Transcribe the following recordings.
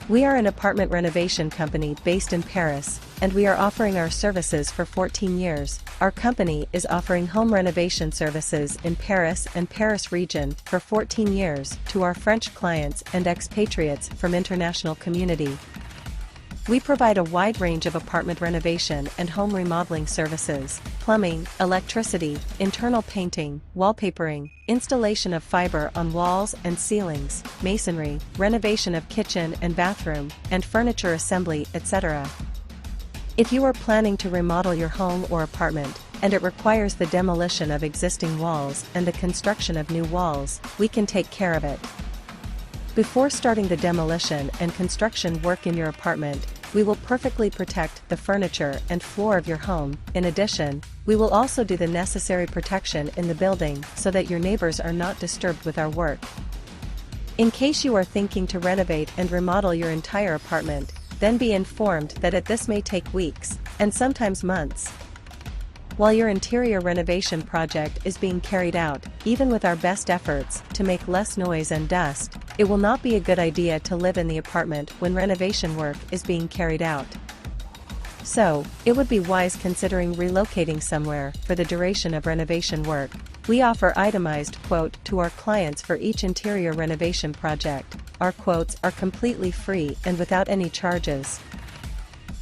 We are an apartment renovation company based in Paris, and we are offering our services for 14 years. Our company is offering home renovation services in Paris and Paris region for 14 years to our French clients and expatriates from international community. We provide a wide range of apartment renovation and home remodeling services: plumbing, electricity, internal painting, wallpapering, installation of fiber on walls and ceilings, masonry, renovation of kitchen and bathroom, and furniture assembly, etc. If you are planning to remodel your home or apartment, and it requires the demolition of existing walls and the construction of new walls, we can take care of it. Before starting the demolition and construction work in your apartment, we will perfectly protect the furniture and floor of your home. In addition, we will also do the necessary protection in the building so that your neighbors are not disturbed with our work. In case you are thinking to renovate and remodel your entire apartment, then be informed that this may take weeks, and sometimes months. While your interior renovation project is being carried out, even with our best efforts to make less noise and dust, it will not be a good idea to live in the apartment when renovation work is being carried out. So, it would be wise considering relocating somewhere for the duration of renovation work. We offer itemized quote to our clients for each interior renovation project. Our quotes are completely free and without any charges.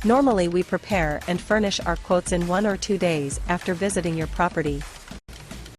Normally we prepare and furnish our quotes in 1 or 2 days after visiting your property.